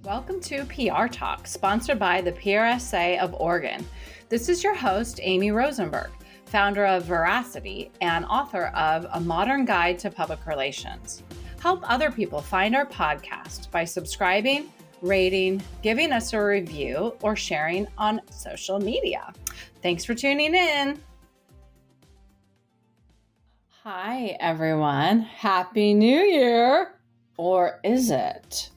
Welcome to PR Talk, sponsored by the PRSA of Oregon. This is your host, Amy Rosenberg, founder of Veracity and author of A Modern Guide to Public Relations. Help other people find our podcast by subscribing, rating, giving us a review, or sharing on social media. Thanks for tuning in. Hi, everyone. Happy New Year. Or is it ...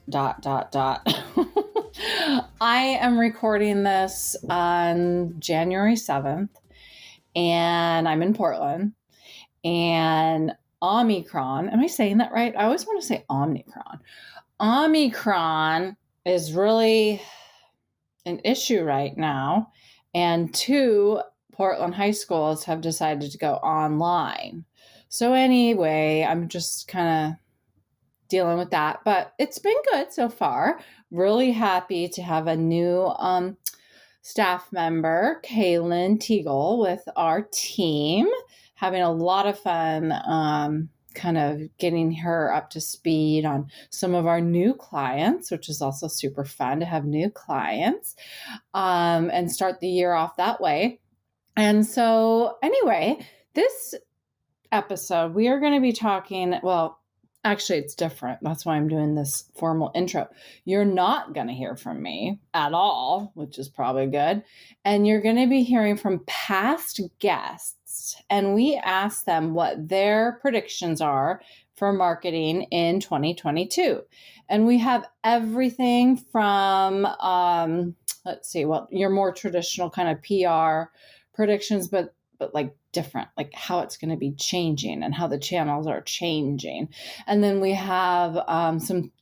I am recording this on January 7th, and I'm in Portland, and Omicron, am I saying that right? I always want to say Omicron. Omicron is really an issue right now, and 2 Portland high schools have decided to go online. So anyway, I'm just kind of dealing with that, but it's been good so far. Really happy to have a new staff member, Kaylin Teagle, with our team. Having a lot of fun kind of getting her up to speed on some of our new clients, which is also super fun to have new clients and start the year off that way. And so anyway, this episode, we are going to be talking, actually, it's different. That's why I'm doing this formal intro. You're not going to hear from me at all, which is probably good. And you're going to be hearing from past guests. And we asked them what their predictions are for marketing in 2022. And we have everything from, your more traditional kind of PR predictions, but like different, like how it's going to be changing and how the channels are changing. And then we have some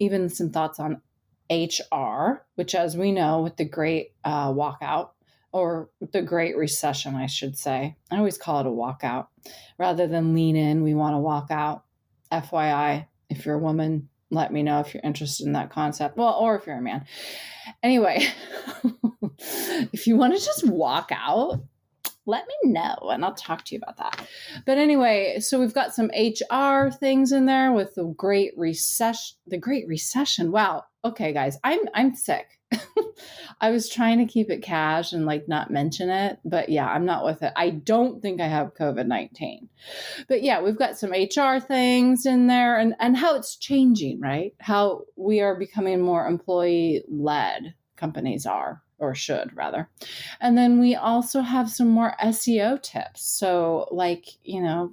thoughts on HR, which, as we know, with the great walkout, or the great recession, I should say. I always call it a walkout rather than lean in. We want to walk out. FYI, if you're a woman, let me know if you're interested in that concept. Well, or if you're a man. Anyway, if you want to just walk out, let me know and I'll talk to you about that. But anyway, so we've got some HR things in there with the Great Recession. Wow. Okay, guys, I'm sick. I was trying to keep it cash and not mention it, but yeah, I'm not with it. I don't think I have COVID-19. But yeah, we've got some HR things in there and how it's changing, right? How we are becoming more employee-led, companies are. Or should rather. And then we also have some more SEO tips. So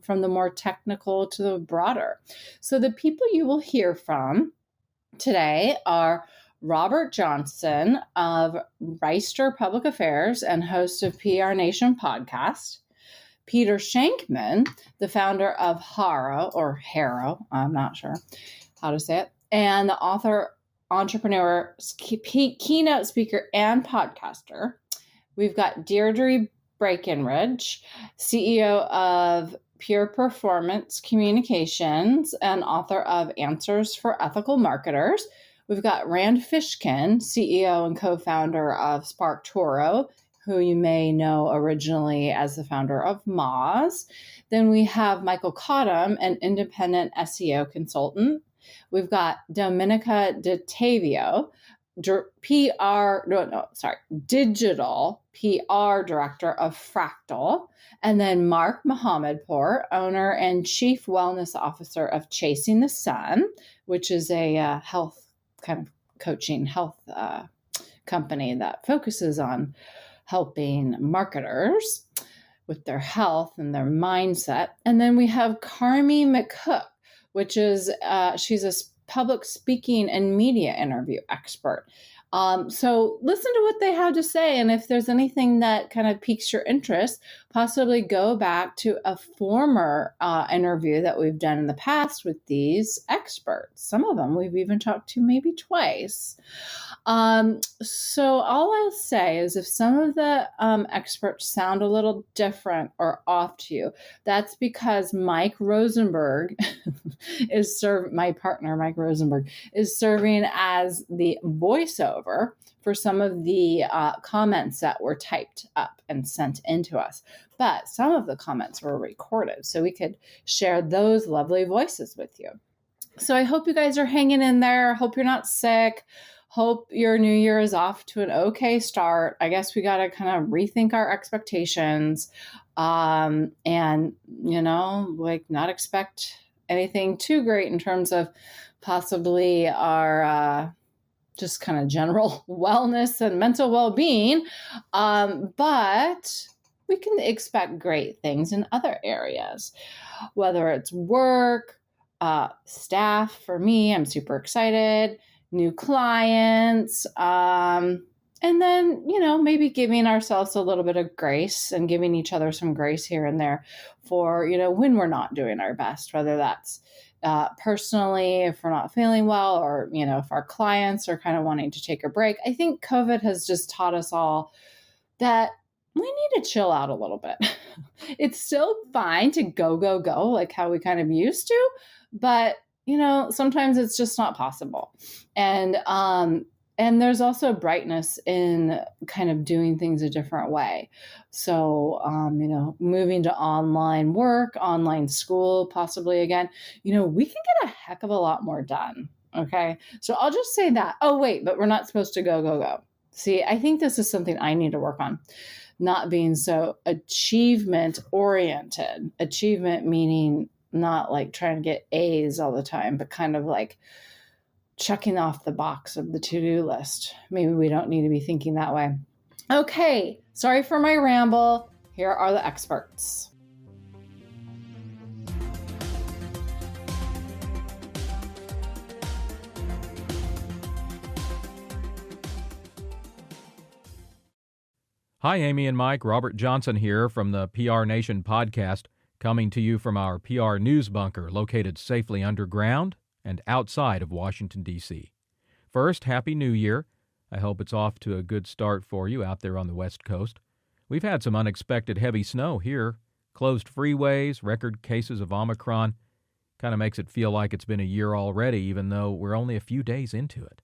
from the more technical to the broader. So the people you will hear from today are Robert Johnson of Reister Public Affairs and host of PR Nation podcast. Peter Shankman, the founder of Harrow, I'm not sure how to say it, and the author, entrepreneur, keynote speaker, and podcaster. We've got Deirdre Breakenridge, CEO of Pure Performance Communications and author of Answers for Ethical Marketers. We've got Rand Fishkin, CEO and co-founder of Spark Toro, who you may know originally as the founder of Moz. Then we have Michael Cottam, an independent SEO consultant. We've got Domenica D'Ottavio, digital PR director of Fractal. And then Mark Mohammadpour, owner and chief wellness officer of Chasing the Sun, which is a health kind of coaching health company that focuses on helping marketers with their health and their mindset. And then we have Carmie McCook, which is, she's a public speaking and media interview expert. So listen to what they have to say. And if there's anything that kind of piques your interest, possibly go back to a former interview that we've done in the past with these experts. Some of them we've even talked to maybe twice. So all I'll say is if some of the experts sound a little different or off to you, that's because Mike Rosenberg my partner, Mike Rosenberg, is serving as the voiceover for some of the comments that were typed up and sent into us. But some of the comments were recorded, so we could share those lovely voices with you. So I hope you guys are hanging in there. I hope you're not sick. Hope your new year is off to an okay start. I guess we got to kind of rethink our expectations, and, not expect anything too great in terms of possibly our just kind of general wellness and mental well-being. But we can expect great things in other areas, whether it's work, staff. For me, I'm super excited, new clients, and then, maybe giving ourselves a little bit of grace and giving each other some grace here and there for, when we're not doing our best, whether that's personally, if we're not feeling well, or, if our clients are kind of wanting to take a break. I think COVID has just taught us all that we need to chill out a little bit. It's still fine to go, like how we kind of used to, but, sometimes it's just not possible. And there's also brightness in kind of doing things a different way. So, moving to online work, online school, possibly again, we can get a heck of a lot more done. Okay. So I'll just say that. Oh, wait, but we're not supposed to go. See, I think this is something I need to work on. Not being so achievement oriented. Achievement meaning not like trying to get A's all the time, but kind of like checking off the box of the to-do list. Maybe we don't need to be thinking that way. Okay, sorry for my ramble. Here are the experts. Hi, Amy and Mike. Robert Johnson here from the PR Nation podcast, coming to you from our PR news bunker located safely underground and outside of Washington, D.C. First, Happy New Year. I hope it's off to a good start for you out there on the West Coast. We've had some unexpected heavy snow here. Closed freeways, record cases of Omicron. Kind of makes it feel like it's been a year already, even though we're only a few days into it.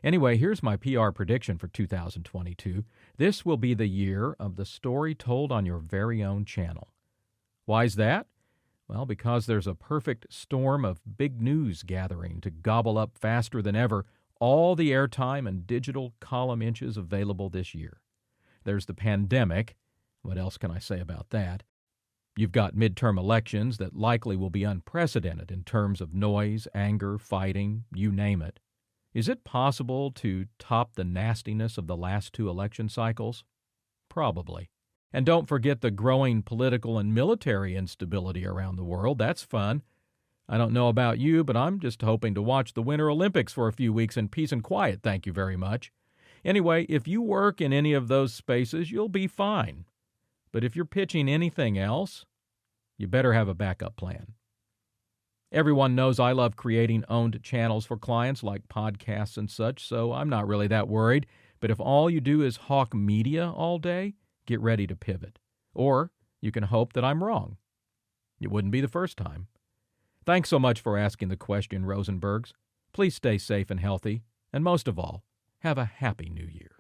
Anyway, here's my PR prediction for 2022. This will be the year of the story told on your very own channel. Why's that? Well, because there's a perfect storm of big news gathering to gobble up faster than ever all the airtime and digital column inches available this year. There's the pandemic. What else can I say about that? You've got midterm elections that likely will be unprecedented in terms of noise, anger, fighting, you name it. Is it possible to top the nastiness of the last two election cycles? Probably. And don't forget the growing political and military instability around the world. That's fun. I don't know about you, but I'm just hoping to watch the Winter Olympics for a few weeks in peace and quiet, thank you very much. Anyway, if you work in any of those spaces, you'll be fine. But if you're pitching anything else, you better have a backup plan. Everyone knows I love creating owned channels for clients like podcasts and such, so I'm not really that worried. But if all you do is hawk media all day, get ready to pivot. Or you can hope that I'm wrong. It wouldn't be the first time. Thanks so much for asking the question, Rosenbergs. Please stay safe and healthy, and most of all, have a happy new year.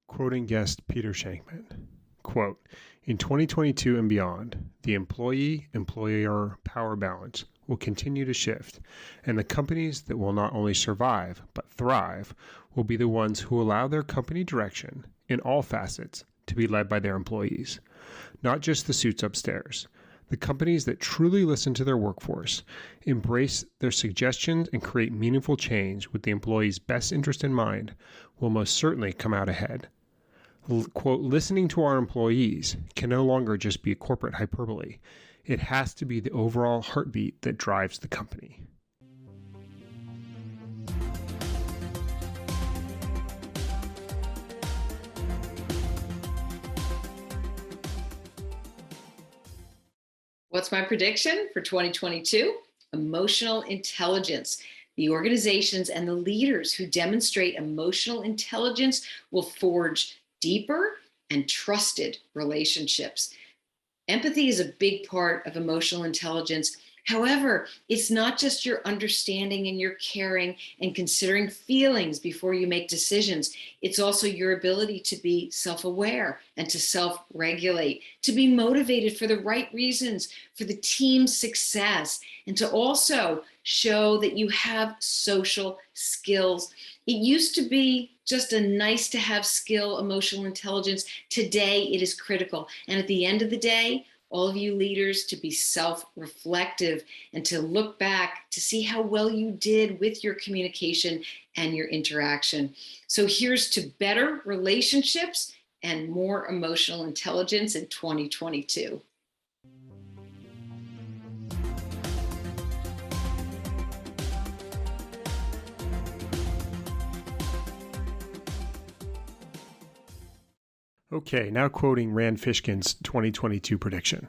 Quoting guest Peter Shankman, quote, "In 2022 and beyond, the employee-employer power balance will continue to shift, and the companies that will not only survive but thrive will be the ones who allow their company direction in all facets to be led by their employees, not just the suits upstairs. The companies that truly listen to their workforce, embrace their suggestions, and create meaningful change with the employee's best interest in mind will most certainly come out ahead." Quote, "Listening to our employees can no longer just be a corporate hyperbole. It has to be the overall heartbeat that drives the company." What's my prediction for 2022? Emotional intelligence. The organizations and the leaders who demonstrate emotional intelligence will forge deeper and trusted relationships. Empathy is a big part of emotional intelligence. However, it's not just your understanding and your caring and considering feelings before you make decisions. It's also your ability to be self-aware and to self-regulate, to be motivated for the right reasons, for the team's success, and to also show that you have social skills. It used to be just a nice to have skill, emotional intelligence. Today, it is critical. And at the end of the day, all of you leaders to be self-reflective and to look back to see how well you did with your communication and your interaction. So here's to better relationships and more emotional intelligence in 2022. Okay, now quoting Rand Fishkin's 2022 prediction.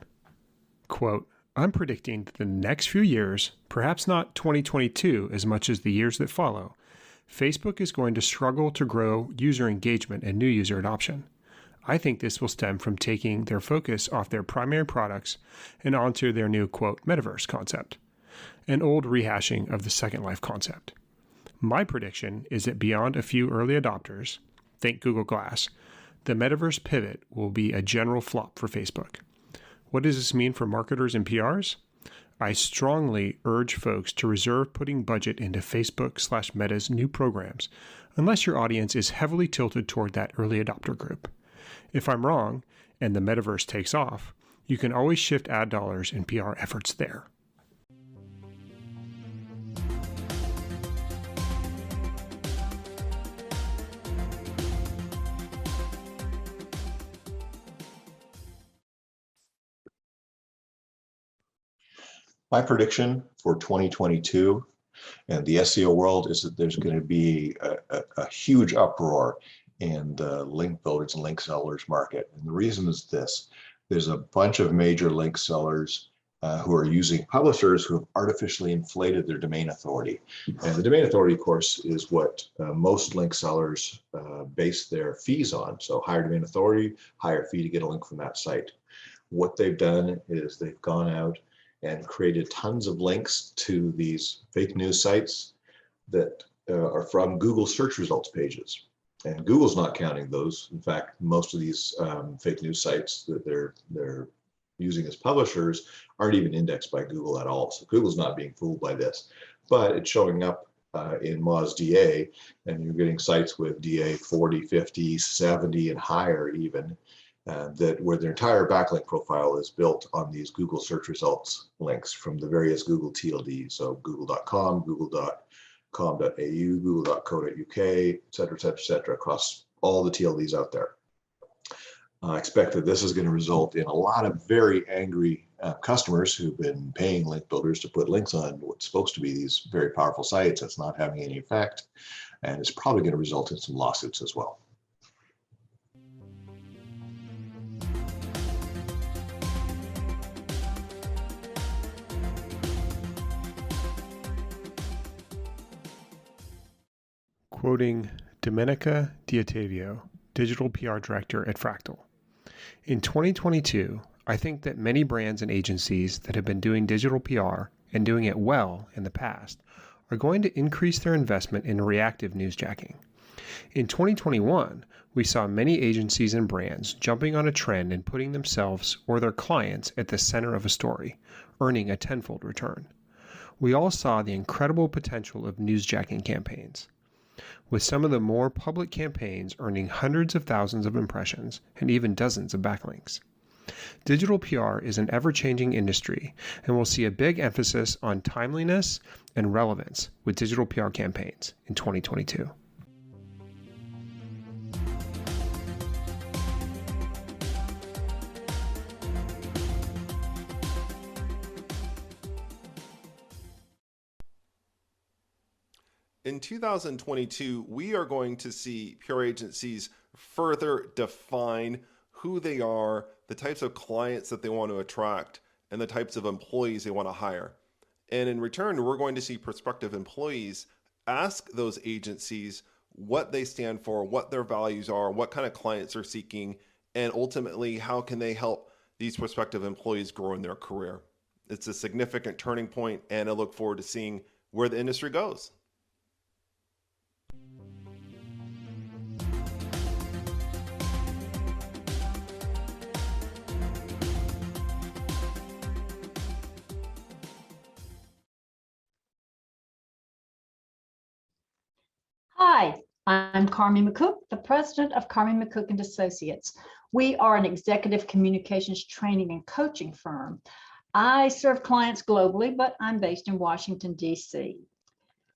Quote, I'm predicting that the next few years, perhaps not 2022 as much as the years that follow, Facebook is going to struggle to grow user engagement and new user adoption. I think this will stem from taking their focus off their primary products and onto their new, quote, metaverse concept, an old rehashing of the Second Life concept. My prediction is that beyond a few early adopters, think Google Glass, the metaverse pivot will be a general flop for Facebook. What does this mean for marketers and PRs? I strongly urge folks to reserve putting budget into Facebook/Meta's new programs unless your audience is heavily tilted toward that early adopter group. If I'm wrong and the metaverse takes off, you can always shift ad dollars and PR efforts there. My prediction for 2022 and the SEO world is that there's going to be a huge uproar in the link builders and link sellers market. And the reason is this. There's a bunch of major link sellers who are using publishers who have artificially inflated their domain authority. And the domain authority, of course, is what most link sellers base their fees on. So higher domain authority, higher fee to get a link from that site. What they've done is they've gone out and created tons of links to these fake news sites that are from Google search results pages. And Google's not counting those. In fact, most of these fake news sites that they're using as publishers aren't even indexed by Google at all. So Google's not being fooled by this, but it's showing up in Moz DA, and you're getting sites with DA 40, 50, 70, and higher even. Where their entire backlink profile is built on these Google search results links from the various Google TLDs. So google.com, google.com.au, google.co.uk, et cetera, across all the TLDs out there. I expect that this is going to result in a lot of very angry customers who've been paying link builders to put links on what's supposed to be these very powerful sites that's not having any effect. And it's probably going to result in some lawsuits as well. Quoting Domenica D'Ottavio, Digital PR Director at Fractal. In 2022, I think that many brands and agencies that have been doing digital PR and doing it well in the past are going to increase their investment in reactive newsjacking. In 2021, we saw many agencies and brands jumping on a trend and putting themselves or their clients at the center of a story, earning a tenfold return. We all saw the incredible potential of newsjacking campaigns, with some of the more public campaigns earning hundreds of thousands of impressions and even dozens of backlinks. Digital PR is an ever-changing industry, and we'll see a big emphasis on timeliness and relevance with digital PR campaigns in 2022. In 2022, we are going to see PR agencies further define who they are, the types of clients that they want to attract, and the types of employees they want to hire. And in return, we're going to see prospective employees ask those agencies what they stand for, what their values are, what kind of clients they're seeking, and ultimately, how can they help these prospective employees grow in their career. It's a significant turning point, and I look forward to seeing where the industry goes. Hi, I'm Carmie McCook, the president of Carmie McCook and Associates. We are an executive communications training and coaching firm. I serve clients globally, but I'm based in Washington, D.C.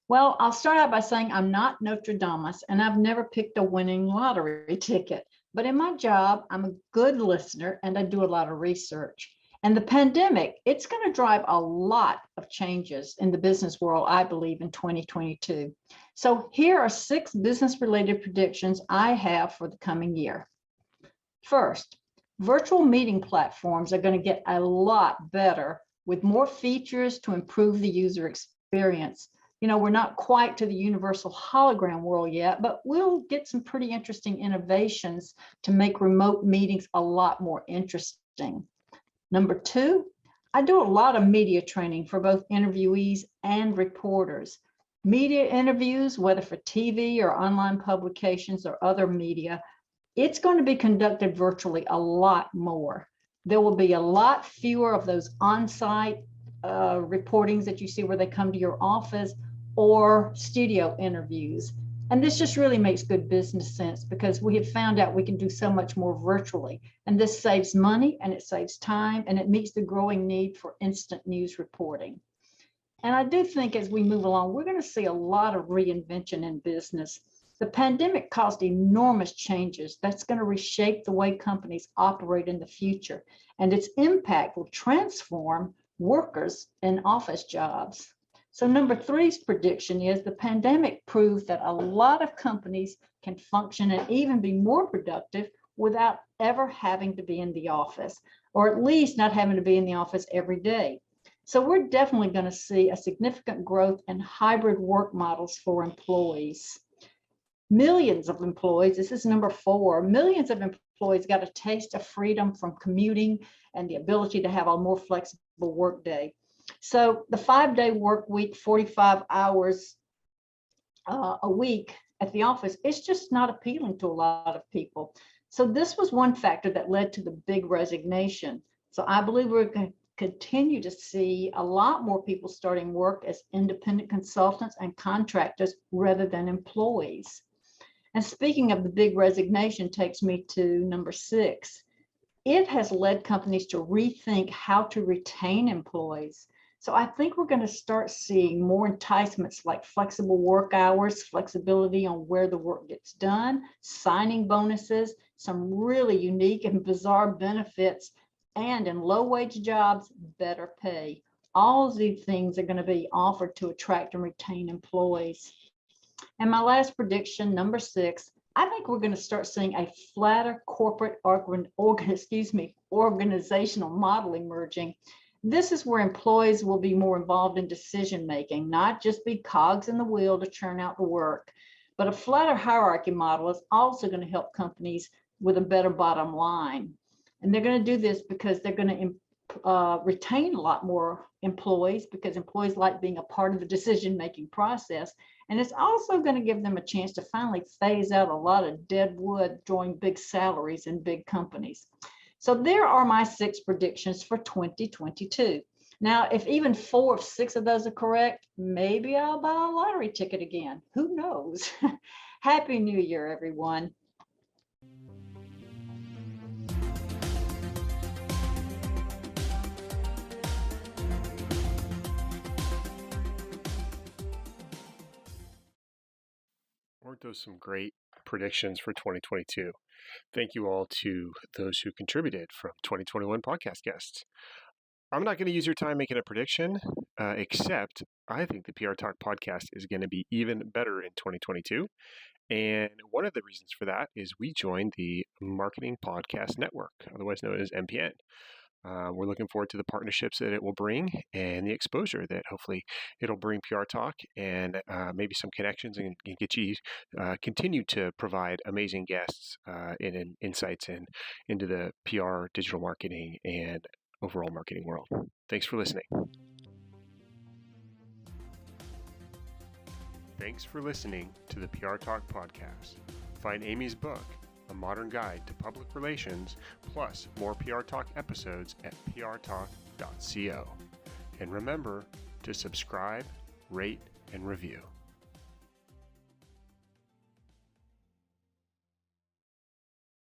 Well, I'll start out by saying I'm not Nostradamus, and I've never picked a winning lottery ticket. But in my job, I'm a good listener, and I do a lot of research. And the pandemic, it's going to drive a lot of changes in the business world, I believe, in 2022. So here are 6 business-related predictions I have for the coming year. First, virtual meeting platforms are going to get a lot better with more features to improve the user experience. You know, we're not quite to the universal hologram world yet, but we'll get some pretty interesting innovations to make remote meetings a lot more interesting. Number 2, I do a lot of media training for both interviewees and reporters. Media interviews, whether for TV or online publications or other media, it's going to be conducted virtually a lot more. There will be a lot fewer of those on-site reportings that you see where they come to your office or studio interviews. And this just really makes good business sense because we have found out we can do so much more virtually. And this saves money and it saves time and it meets the growing need for instant news reporting. And I do think as we move along, we're going to see a lot of reinvention in business. The pandemic caused enormous changes that's going to reshape the way companies operate in the future. And its impact will transform workers in office jobs. So number 3's prediction is the pandemic proved that a lot of companies can function and even be more productive without ever having to be in the office, or at least not having to be in the office every day. So we're definitely going to see a significant growth in hybrid work models for employees. Millions of employees, this is number 4, millions of employees got a taste of freedom from commuting and the ability to have a more flexible work day. So the 5-day work week, 45 hours a week at the office, it's just not appealing to a lot of people. So this was one factor that led to the big resignation. So I believe we're going to continue to see a lot more people starting work as independent consultants and contractors rather than employees. And speaking of the big resignation takes me to number 6. It has led companies to rethink how to retain employees. So I think we're going to start seeing more enticements like flexible work hours, flexibility on where the work gets done, signing bonuses, some really unique and bizarre benefits, and in low-wage jobs, better pay. All of these things are going to be offered to attract and retain employees. And my last prediction, number 6, I think we're going to start seeing a flatter corporate organizational model emerging. This is where employees will be more involved in decision making, not just be cogs in the wheel to churn out the work. But a flatter hierarchy model is also going to help companies with a better bottom line. And they're going to do this because they're going to retain a lot more employees because employees like being a part of the decision-making process. And it's also going to give them a chance to finally phase out a lot of dead wood drawing big salaries in big companies. So there are my 6 predictions for 2022. Now, if even 4 of 6 of those are correct, maybe I'll buy a lottery ticket again. Who knows? Happy New Year, everyone. Weren't those some great predictions for 2022? Thank you all to those who contributed from 2021 podcast guests. I'm not going to use your time making a prediction, except I think the PR Talk podcast is going to be even better in 2022. And one of the reasons for that is we joined the Marketing Podcast Network, otherwise known as MPN. We're looking forward to the partnerships that it will bring and the exposure that hopefully it'll bring PR Talk and maybe some connections and get you continue to provide amazing guests and insights into the PR, digital marketing, and overall marketing world. Thanks for listening. Thanks for listening to the PR Talk podcast. Find Amy's book, A Modern Guide to Public Relations, plus more PR Talk episodes at prtalk.co. And remember to subscribe, rate, and review.